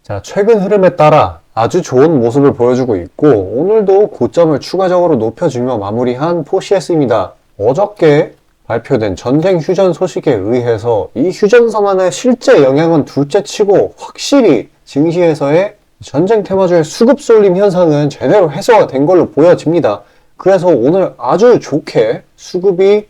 자, 최근 흐름에 따라 아주 좋은 모습을 보여주고 있고 오늘도 고점을 추가적으로 높여주며 마무리한 포시에스입니다. 어저께 발표된 전쟁 휴전 소식에 의해서 이 휴전선언의 실제 영향은 둘째치고 확실히 증시에서의 전쟁 테마주의 수급 쏠림 현상은 제대로 해소가 된 걸로 보여집니다. 그래서 오늘 아주 좋게 수급이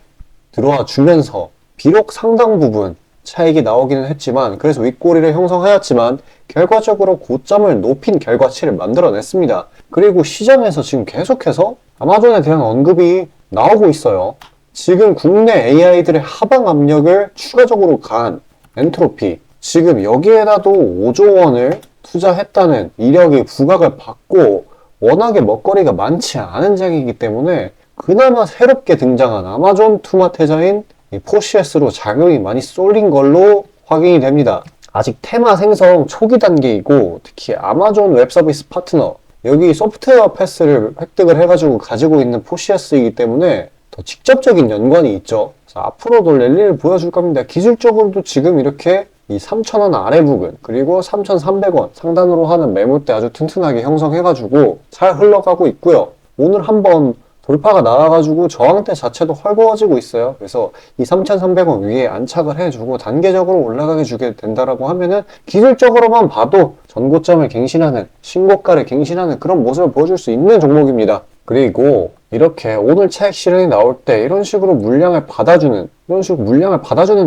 들어와 주면서 비록 상당 부분 차익이 나오기는 했지만 그래서 윗꼬리를 형성하였지만 결과적으로 고점을 높인 결과치를 만들어냈습니다. 그리고 시장에서 지금 계속해서 아마존에 대한 언급이 나오고 있어요. 지금 국내 AI들의 하방 압력을 추가적으로 가한 엔트로피, 지금 여기에다도 5조 원을 투자했다는 이력이 부각을 받고 워낙에 먹거리가 많지 않은 장이기 때문에 그나마 새롭게 등장한 아마존 투마테자인 포시에스로 자금이 많이 쏠린 걸로 확인이 됩니다. 아직 테마 생성 초기 단계이고 특히 아마존 웹 서비스 파트너 여기 소프트웨어 패스를 획득을 해가지고 가지고 있는 포시에스이기 때문에 더 직접적인 연관이 있죠. 그래서 앞으로도 랠리를 보여줄 겁니다. 기술적으로도 지금 이렇게 이 3,000원 아래 부근 그리고 3,300원 상단으로 하는 매물대 아주 튼튼하게 형성해가지고 잘 흘러가고 있고요. 오늘 한번 돌파가 나와가지고 저항대 자체도 헐거워지고 있어요. 그래서 이 3,300원 위에 안착을 해주고 단계적으로 올라가게 주게 된다라고 하면은 기술적으로만 봐도 전고점을 갱신하는 신고가를 갱신하는 그런 모습을 보여줄 수 있는 종목입니다. 그리고 이렇게 오늘 차익 실현이 나올 때 이런 식으로 물량을 받아주는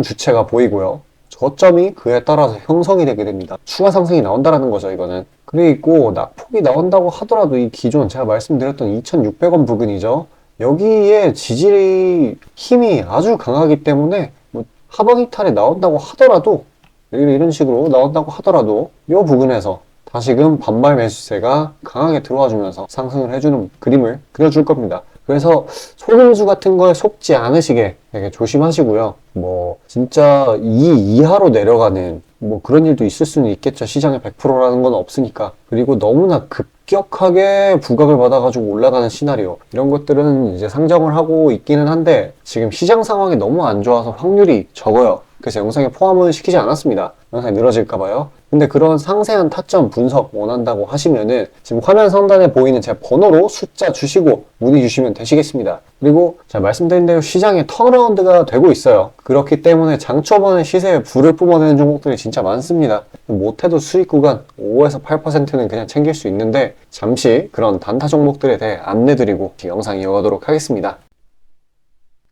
주체가 보이고요. 저점이 그에 따라서 형성이 되게 됩니다. 추가 상승이 나온다라는 거죠, 이거는. 그리고 낙폭이 나온다고 하더라도 이 기존 제가 말씀드렸던 2,600원 부근이죠. 여기에 지지의 힘이 아주 강하기 때문에 뭐 하방 이탈이 나온다고 하더라도 이런 식으로 나온다고 하더라도 이 부근에서 다시금 반발 매수세가 강하게 들어와 주면서 상승을 해주는 그림을 그려줄 겁니다. 그래서 속임수 같은 거에 속지 않으시게 되게 조심하시고요. 뭐 진짜 이 이하로 내려가는 뭐 그런 일도 있을 수는 있겠죠. 시장에 100%라는 건 없으니까. 그리고 너무나 급격하게 부각을 받아가지고 올라가는 시나리오 이런 것들은 이제 상정을 하고 있기는 한데 지금 시장 상황이 너무 안 좋아서 확률이 적어요. 그래서 영상에 포함은 시키지 않았습니다. 영상이 늘어질까봐요. 근데 그런 상세한 타점 분석 원한다고 하시면은 지금 화면 상단에 보이는 제 번호로 숫자 주시고 문의 주시면 되시겠습니다. 그리고 제가 말씀드린 대로 시장에 턴어라운드가 되고 있어요. 그렇기 때문에 장초반에 시세에 불을 뿜어내는 종목들이 진짜 많습니다. 못해도 수익 구간 5에서 8%는 그냥 챙길 수 있는데 잠시 그런 단타 종목들에 대해 안내드리고 영상 이어가도록 하겠습니다.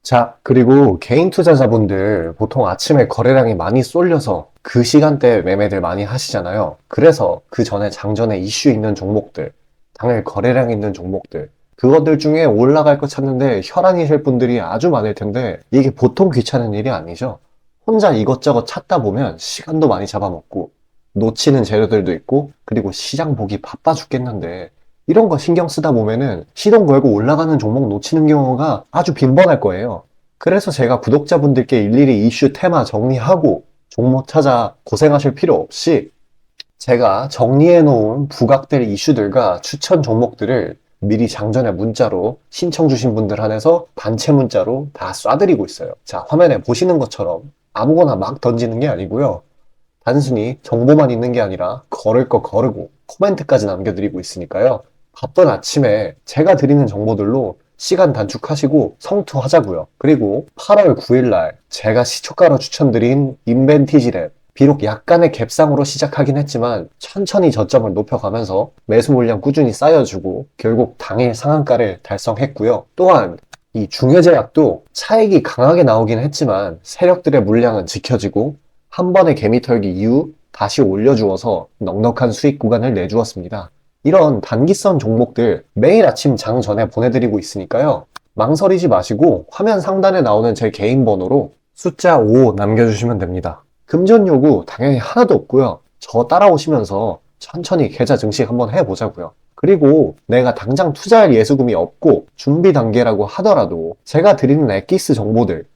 자, 그리고 개인 투자자분들 보통 아침에 거래량이 많이 쏠려서 그 시간대에 매매들 많이 하시잖아요. 그래서 그 전에 장전에 이슈 있는 종목들, 당일 거래량 있는 종목들, 그것들 중에 올라갈 거 찾는데 혈안이실 분들이 아주 많을 텐데 이게 보통 귀찮은 일이 아니죠. 혼자 이것저것 찾다 보면 시간도 많이 잡아먹고 놓치는 재료들도 있고 그리고 시장 보기 바빠 죽겠는데 이런 거 신경 쓰다 보면은 시동 걸고 올라가는 종목 놓치는 경우가 아주 빈번할 거예요. 그래서 제가 구독자분들께 일일이 이슈 테마 정리하고 종목 찾아 고생하실 필요 없이 제가 정리해 놓은 부각될 이슈들과 추천 종목들을 미리 장전에 문자로 신청 주신 분들 한해서 단체 문자로 다 쏴드리고 있어요. 자, 화면에 보시는 것처럼 아무거나 막 던지는 게 아니고요. 단순히 정보만 있는 게 아니라 걸을 거 거르고 코멘트까지 남겨드리고 있으니까요. 바쁜 아침에 제가 드리는 정보들로 시간 단축하시고 성투하자고요. 그리고 8월 9일날 제가 시초가로 추천드린 인벤티지랩 비록 약간의 갭상으로 시작하긴 했지만 천천히 저점을 높여가면서 매수 물량 꾸준히 쌓여주고 결국 당일 상한가를 달성했고요. 또한 이 중해제약도 차익이 강하게 나오긴 했지만 세력들의 물량은 지켜지고 한 번의 개미털기 이후 다시 올려주어서 넉넉한 수익 구간을 내주었습니다. 이런 단기성 종목들 매일 아침 장 전에 보내드리고 있으니까요. 망설이지 마시고 화면 상단에 나오는 제 개인 번호로 숫자 5 남겨주시면 됩니다. 금전 요구 당연히 하나도 없고요. 저 따라오시면서 천천히 계좌 증식 한번 해보자고요. 그리고 내가 당장 투자할 예수금이 없고 준비 단계라고 하더라도 제가 드리는 엑기스 정보들,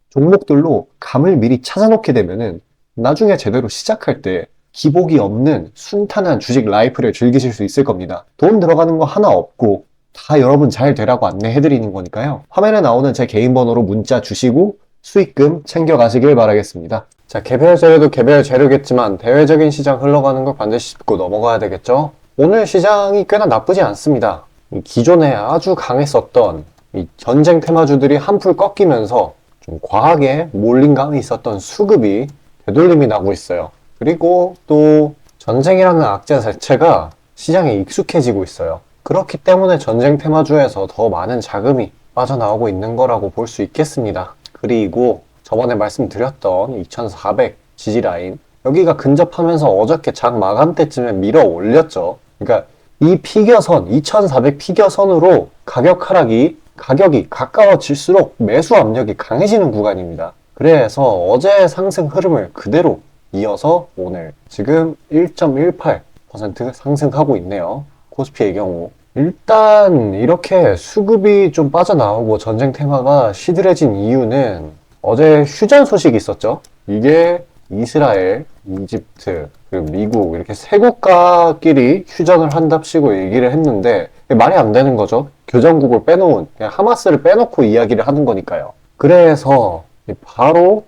종목들로 감을 미리 찾아놓게 되면은 나중에 제대로 시작할 때 기복이 없는 순탄한 주식 라이프를 즐기실 수 있을 겁니다. 돈 들어가는 거 하나 없고 다 여러분 잘 되라고 안내해드리는 거니까요. 화면에 나오는 제 개인 번호로 문자 주시고 수익금 챙겨가시길 바라겠습니다. 자, 개별 재료도 개별 재료겠지만 대외적인 시장 흘러가는 걸 반드시 짚고 넘어가야 되겠죠? 오늘 시장이 꽤나 나쁘지 않습니다. 기존에 아주 강했었던 이 전쟁 테마주들이 한풀 꺾이면서 좀 과하게 몰린 감이 있었던 수급이 되돌림이 나고 있어요. 그리고 또 전쟁이라는 악재 자체가 시장에 익숙해지고 있어요. 그렇기 때문에 전쟁 테마주에서 더 많은 자금이 빠져나오고 있는 거라고 볼 수 있겠습니다. 그리고 저번에 말씀드렸던 2400 지지라인, 여기가 근접하면서 어저께 장 마감 때쯤에 밀어 올렸죠. 그러니까 이 피겨선, 2400 피겨선으로 가격이 가까워질수록 매수 압력이 강해지는 구간입니다. 그래서 어제의 상승 흐름을 그대로 이어서 오늘 지금 1.18% 상승하고 있네요. 코스피의 경우. 일단 이렇게 수급이 좀 빠져나오고 전쟁 테마가 시들해진 이유는 어제 휴전 소식이 있었죠. 이게 이스라엘, 이집트, 그리고 미국 이렇게 세 국가끼리 휴전을 한답시고 얘기를 했는데 말이 안 되는 거죠. 교전국을 빼놓은, 그냥 하마스를 빼놓고 이야기를 하는 거니까요. 그래서 바로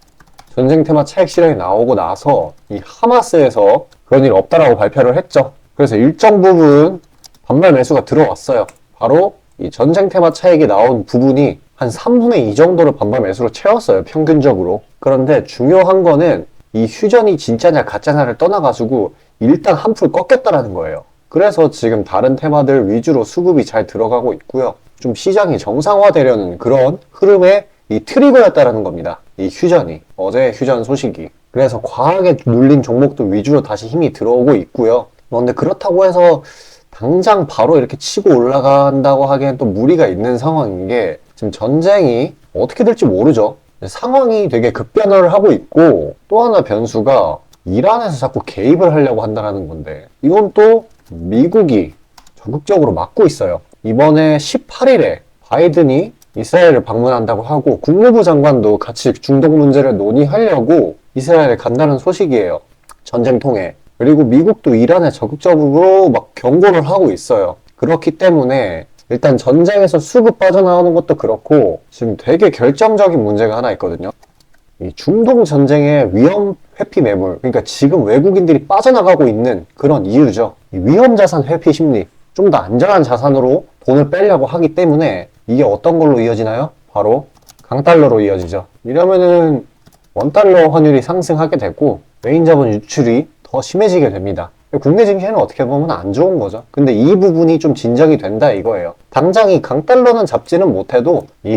전쟁 테마 차익 실현이 나오고 나서 이 하마스에서 그런 일 없다라고 발표를 했죠. 그래서 일정 부분 반발 매수가 들어왔어요. 바로 이 전쟁 테마 차익이 나온 부분이 한 3분의 2 정도를 반발 매수로 채웠어요. 평균적으로. 그런데 중요한 거는 이 휴전이 진짜냐 가짜냐를 떠나가지고 일단 한풀 꺾였다라는 거예요. 그래서 지금 다른 테마들 위주로 수급이 잘 들어가고 있고요. 좀 시장이 정상화되려는 그런 흐름의 이 트리거였다라는 겁니다. 이 휴전이. 어제 휴전 소식이. 그래서 과하게 눌린 종목들 위주로 다시 힘이 들어오고 있고요. 그런데 그렇다고 해서 당장 바로 이렇게 치고 올라간다고 하기엔 또 무리가 있는 상황인 게 지금 전쟁이 어떻게 될지 모르죠. 상황이 되게 급변화를 하고 있고 또 하나 변수가 이란에서 자꾸 개입을 하려고 한다는 건데 이건 또 미국이 적극적으로 막고 있어요. 이번에 18일에 바이든이 이스라엘을 방문한다고 하고 국무부 장관도 같이 중동 문제를 논의하려고 이스라엘에 간다는 소식이에요. 전쟁통에. 그리고 미국도 이란에 적극적으로 막 경고를 하고 있어요. 그렇기 때문에 일단 전쟁에서 수급 빠져나오는 것도 그렇고 지금 되게 결정적인 문제가 하나 있거든요. 이 중동 전쟁의 위험 회피 매물, 그러니까 지금 외국인들이 빠져나가고 있는 그런 이유죠. 이 위험 자산 회피 심리, 좀 더 안전한 자산으로 돈을 빼려고 하기 때문에 이게 어떤 걸로 이어지나요? 바로 강달러로 이어지죠. 이러면은 원달러 환율이 상승하게 되고 외인 자본 유출이 더 심해지게 됩니다. 국내 증시는 어떻게 보면 안 좋은 거죠. 근데 이 부분이 좀 진정이 된다 이거예요. 당장 이 강달러는 잡지는 못해도 이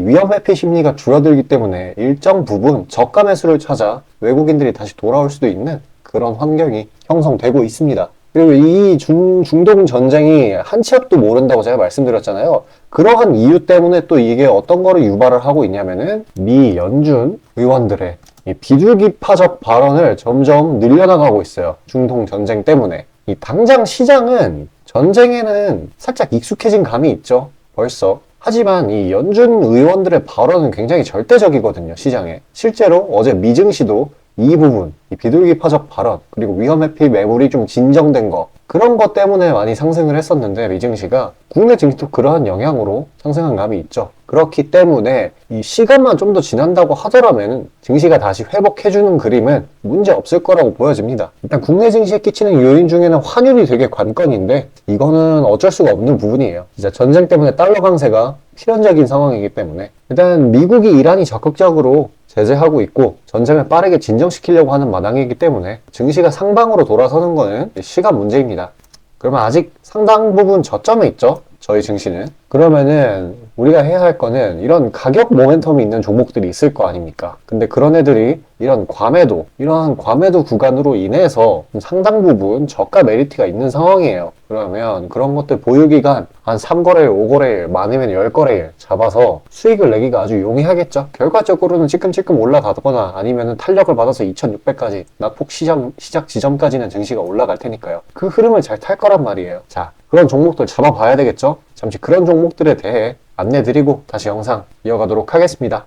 위험 회피 심리가 줄어들기 때문에 일정 부분 저가 매수를 찾아 외국인들이 다시 돌아올 수도 있는 그런 환경이 형성되고 있습니다. 그리고 이 중동 전쟁이 한 치 앞도 모른다고 제가 말씀드렸잖아요. 그러한 이유 때문에 또 이게 어떤 거를 유발을 하고 있냐면은 미 연준 의원들의 이 비둘기파적 발언을 점점 늘려나가고 있어요. 중동 전쟁 때문에. 이 당장 시장은 전쟁에는 살짝 익숙해진 감이 있죠. 벌써. 하지만 이 연준 의원들의 발언은 굉장히 절대적이거든요. 시장에. 실제로 어제 미 증시도 이 부분, 이 비둘기파적 발언, 그리고 위험 회피 매물이 좀 진정된 거, 그런 것 때문에 많이 상승을 했었는데 미 증시가 국내 증시도 그러한 영향으로 상승한 감이 있죠. 그렇기 때문에 이 시간만 좀 더 지난다고 하더라면 증시가 다시 회복해주는 그림은 문제 없을 거라고 보여집니다. 일단 국내 증시에 끼치는 요인 중에는 환율이 되게 관건인데 이거는 어쩔 수가 없는 부분이에요. 진짜 전쟁 때문에 달러 강세가 필연적인 상황이기 때문에 일단 미국이 이란이 적극적으로 제재하고 있고 전쟁을 빠르게 진정시키려고 하는 마당이기 때문에 증시가 상방으로 돌아서는 거는 시간 문제입니다. 그러면 아직 상당 부분 저점에 있죠? 저희 증시는. 그러면은 우리가 해야 할 거는 이런 가격 모멘텀이 있는 종목들이 있을 거 아닙니까? 근데 그런 애들이 이러한 과매도 구간으로 인해서 상당 부분 저가 메리트가 있는 상황이에요. 그러면 그런 것들 보유기간 한 3거래일, 5거래일, 많으면 10거래일 잡아서 수익을 내기가 아주 용이하겠죠. 결과적으로는 찔끔찔끔 올라가거나 아니면 탄력을 받아서 2600까지 낙폭 시작 지점까지는 증시가 올라갈 테니까요. 그 흐름을 잘 탈 거란 말이에요. 자, 그런 종목들 잡아봐야 되겠죠. 잠시 그런 종목들에 대해 안내드리고 다시 영상 이어가도록 하겠습니다.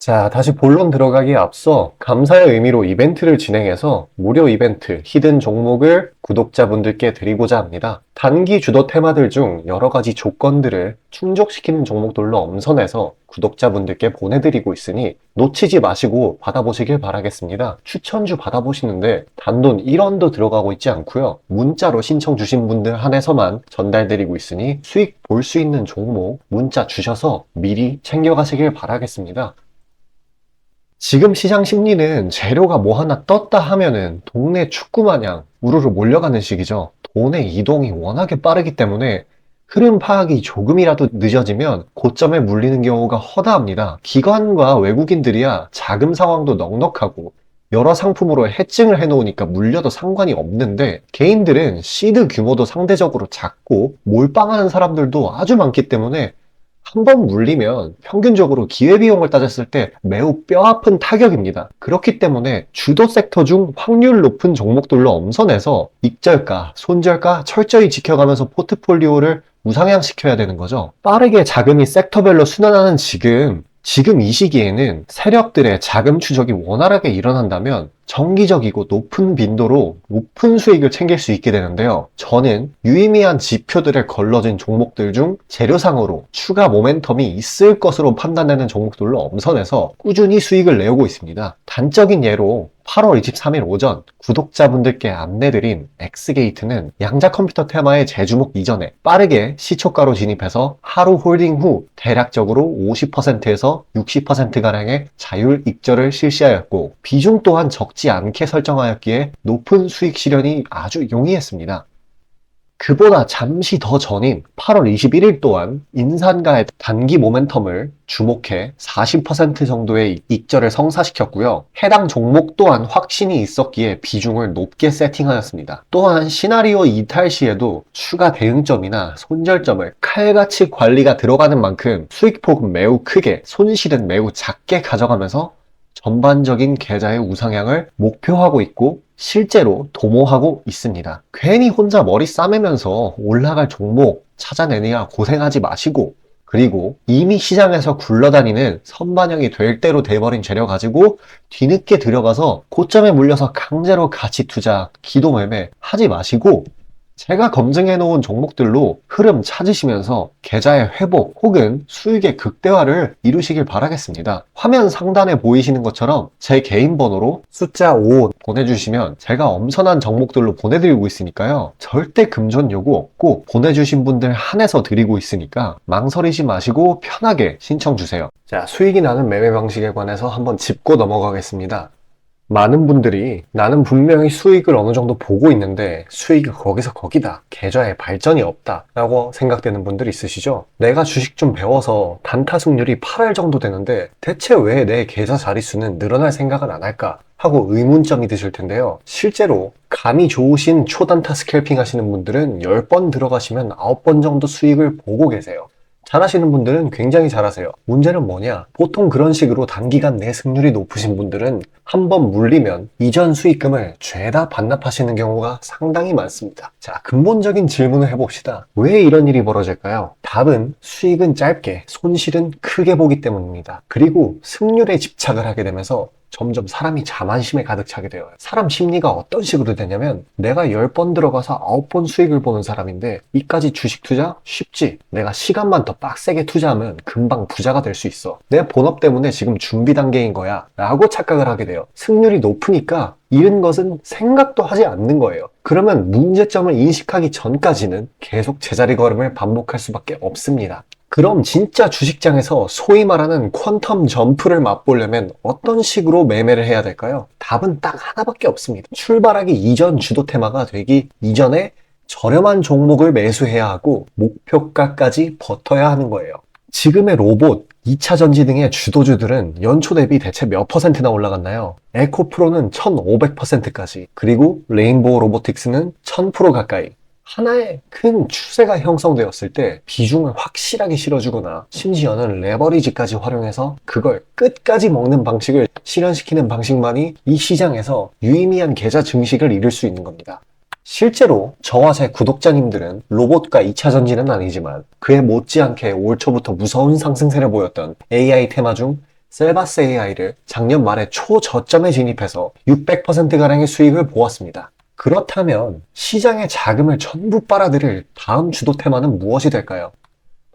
자, 다시 본론 들어가기에 앞서 감사의 의미로 이벤트를 진행해서 무료 이벤트, 히든 종목을 구독자분들께 드리고자 합니다. 단기 주도 테마들 중 여러 가지 조건들을 충족시키는 종목들로 엄선해서 구독자분들께 보내드리고 있으니 놓치지 마시고 받아보시길 바라겠습니다. 추천주 받아보시는데 단돈 1원도 들어가고 있지 않고요. 문자로 신청 주신 분들 한해서만 전달드리고 있으니 수익 볼 수 있는 종목 문자 주셔서 미리 챙겨가시길 바라겠습니다. 지금 시장 심리는 재료가 뭐 하나 떴다 하면은 동네 축구 마냥 우르르 몰려가는 시기죠. 돈의 이동이 워낙에 빠르기 때문에 흐름 파악이 조금이라도 늦어지면 고점에 물리는 경우가 허다합니다. 기관과 외국인들이야 자금 상황도 넉넉하고 여러 상품으로 해칭을 해놓으니까 물려도 상관이 없는데 개인들은 시드 규모도 상대적으로 작고 몰빵하는 사람들도 아주 많기 때문에 한 번 물리면 평균적으로 기회비용을 따졌을 때 매우 뼈아픈 타격입니다. 그렇기 때문에 주도 섹터 중 확률 높은 종목들로 엄선해서 익절가, 손절가 철저히 지켜가면서 포트폴리오를 우상향시켜야 되는 거죠. 빠르게 자금이 섹터별로 순환하는 지금 이 시기에는 세력들의 자금 추적이 원활하게 일어난다면 정기적이고 높은 빈도로 높은 수익을 챙길 수 있게 되는데요. 저는 유의미한 지표들에 걸러진 종목들 중 재료상으로 추가 모멘텀이 있을 것으로 판단되는 종목들로 엄선해서 꾸준히 수익을 내오고 있습니다. 단적인 예로 8월 23일 오전 구독자분들께 안내드린 엑스게이트는 양자 컴퓨터 테마의 재주목 이전에 빠르게 시초가로 진입해서 하루 홀딩 후 대략적으로 50%에서 60%가량의 자율 익절을 실시하였고 비중 또한 적지 않게 설정하였기에 높은 수익 실현이 아주 용이했습니다. 그보다 잠시 더 전인 8월 21일 또한 인산가의 단기 모멘텀을 주목해 40% 정도의 익절을 성사시켰고요. 해당 종목 또한 확신이 있었기에 비중을 높게 세팅하였습니다. 또한 시나리오 이탈 시에도 추가 대응점이나 손절점을 칼같이 관리가 들어가는 만큼 수익폭은 매우 크게, 손실은 매우 작게 가져가면서 전반적인 계좌의 우상향을 목표하고 있고 실제로 도모하고 있습니다. 괜히 혼자 머리 싸매면서 올라갈 종목 찾아내느라 고생하지 마시고 그리고 이미 시장에서 굴러다니는 선반영이 될 대로 돼버린 재료 가지고 뒤늦게 들어가서 고점에 물려서 강제로 가치 투자, 기도 매매 하지 마시고 제가 검증해 놓은 종목들로 흐름 찾으시면서 계좌의 회복 혹은 수익의 극대화를 이루시길 바라겠습니다. 화면 상단에 보이시는 것처럼 제 개인 번호로 숫자 5 보내주시면 제가 엄선한 종목들로 보내드리고 있으니까요. 절대 금전 요구 없고 보내주신 분들 한해서 드리고 있으니까 망설이지 마시고 편하게 신청 주세요. 자, 수익이 나는 매매 방식에 관해서 한번 짚고 넘어가겠습니다. 많은 분들이 나는 분명히 수익을 어느 정도 보고 있는데 수익이 거기서 거기다. 계좌에 발전이 없다. 라고 생각되는 분들 있으시죠? 내가 주식 좀 배워서 단타 승률이 8할 정도 되는데 대체 왜 내 계좌 자릿수는 늘어날 생각을 안 할까? 하고 의문점이 드실 텐데요. 실제로 감이 좋으신 초단타 스캘핑 하시는 분들은 10번 들어가시면 9번 정도 수익을 보고 계세요. 잘하시는 분들은 굉장히 잘하세요. 문제는 뭐냐? 보통 그런 식으로 단기간 내 승률이 높으신 분들은 한번 물리면 이전 수익금을 죄다 반납하시는 경우가 상당히 많습니다. 자, 근본적인 질문을 해봅시다. 왜 이런 일이 벌어질까요? 답은 수익은 짧게, 손실은 크게 보기 때문입니다. 그리고 승률에 집착을 하게 되면서 점점 사람이 자만심에 가득 차게 돼요. 사람 심리가 어떤 식으로 되냐면 내가 10번 들어가서 9번 수익을 보는 사람인데 이까지 주식 투자? 쉽지. 내가 시간만 더 빡세게 투자하면 금방 부자가 될 수 있어. 내 본업 때문에 지금 준비 단계인 거야 라고 착각을 하게 돼요. 승률이 높으니까 잃은 것은 생각도 하지 않는 거예요. 그러면 문제점을 인식하기 전까지는 계속 제자리 걸음을 반복할 수밖에 없습니다. 그럼 진짜 주식장에서 소위 말하는 퀀텀 점프를 맛보려면 어떤 식으로 매매를 해야 될까요? 답은 딱 하나밖에 없습니다. 출발하기 이전 주도 테마가 되기 이전에 저렴한 종목을 매수해야 하고 목표가까지 버텨야 하는 거예요. 지금의 로봇, 2차 전지 등의 주도주들은 연초 대비 대체 몇 %나 올라갔나요? 에코프로는 1500%까지, 그리고 레인보우 로보틱스는 1000% 가까이. 하나의 큰 추세가 형성되었을 때 비중을 확실하게 실어주거나 심지어는 레버리지까지 활용해서 그걸 끝까지 먹는 방식을 실현시키는 방식만이 이 시장에서 유의미한 계좌 증식을 이룰 수 있는 겁니다. 실제로 저와 제 구독자님들은 로봇과 2차 전지는 아니지만 그에 못지않게 올 초부터 무서운 상승세를 보였던 AI 테마 중 셀바스 AI를 작년 말에 초저점에 진입해서 600%가량의 수익을 보았습니다. 그렇다면 시장의 자금을 전부 빨아들일 다음 주도 테마는 무엇이 될까요?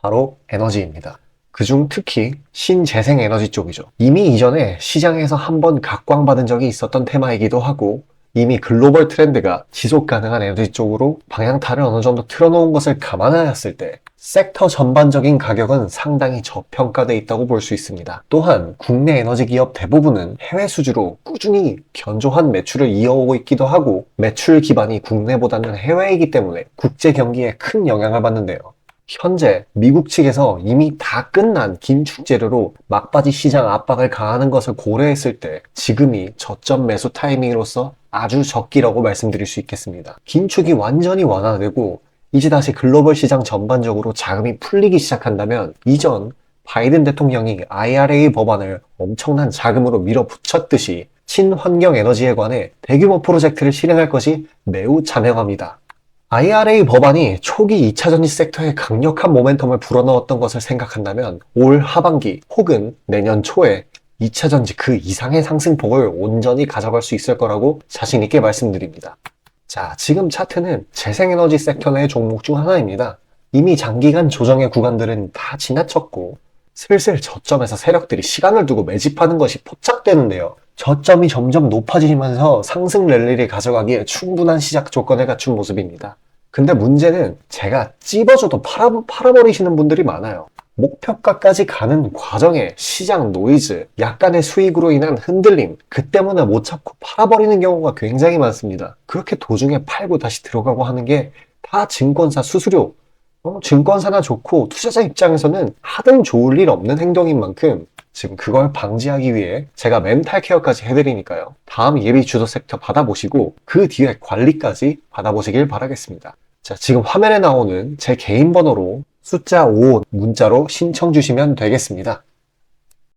바로 에너지입니다. 그중 특히 신재생 에너지 쪽이죠. 이미 이전에 시장에서 한번 각광받은 적이 있었던 테마이기도 하고 이미 글로벌 트렌드가 지속 가능한 에너지 쪽으로 방향타를 어느 정도 틀어놓은 것을 감안하였을 때 섹터 전반적인 가격은 상당히 저평가되어 있다고 볼 수 있습니다. 또한 국내 에너지 기업 대부분은 해외 수주로 꾸준히 견조한 매출을 이어오고 있기도 하고 매출 기반이 국내보다는 해외이기 때문에 국제 경기에 큰 영향을 받는데요. 현재 미국 측에서 이미 다 끝난 긴축 재료로 막바지 시장 압박을 가하는 것을 고려했을 때 지금이 저점 매수 타이밍으로서 아주 적기라고 말씀드릴 수 있겠습니다. 긴축이 완전히 완화되고 이제 다시 글로벌 시장 전반적으로 자금이 풀리기 시작한다면 이전 바이든 대통령이 IRA 법안을 엄청난 자금으로 밀어붙였듯이 친환경 에너지에 관해 대규모 프로젝트를 실행할 것이 매우 자명합니다. IRA 법안이 초기 2차전지 섹터에 강력한 모멘텀을 불어넣었던 것을 생각한다면 올 하반기 혹은 내년 초에 2차전지 그 이상의 상승폭을 온전히 가져갈 수 있을 거라고 자신있게 말씀드립니다. 자, 지금 차트는 재생에너지 섹터 내 종목 중 하나입니다. 이미 장기간 조정의 구간들은 다 지나쳤고 슬슬 저점에서 세력들이 시간을 두고 매집하는 것이 포착되는데요. 저점이 점점 높아지면서 상승 랠리를 가져가기에 충분한 시작 조건을 갖춘 모습입니다. 근데 문제는 제가 찝어줘도 팔아버리시는 분들이 많아요. 목표가까지 가는 과정에 시장 노이즈, 약간의 수익으로 인한 흔들림, 그 때문에 못 잡고 팔아버리는 경우가 굉장히 많습니다. 그렇게 도중에 팔고 다시 들어가고 하는 게 다 증권사 수수료, 증권사나 좋고 투자자 입장에서는 하등 좋을 일 없는 행동인 만큼 지금 그걸 방지하기 위해 제가 멘탈 케어까지 해드리니까요. 다음 예비 주도 섹터 받아보시고 그 뒤에 관리까지 받아보시길 바라겠습니다. 자, 지금 화면에 나오는 제 개인 번호로 숫자 5 문자로 신청 주시면 되겠습니다.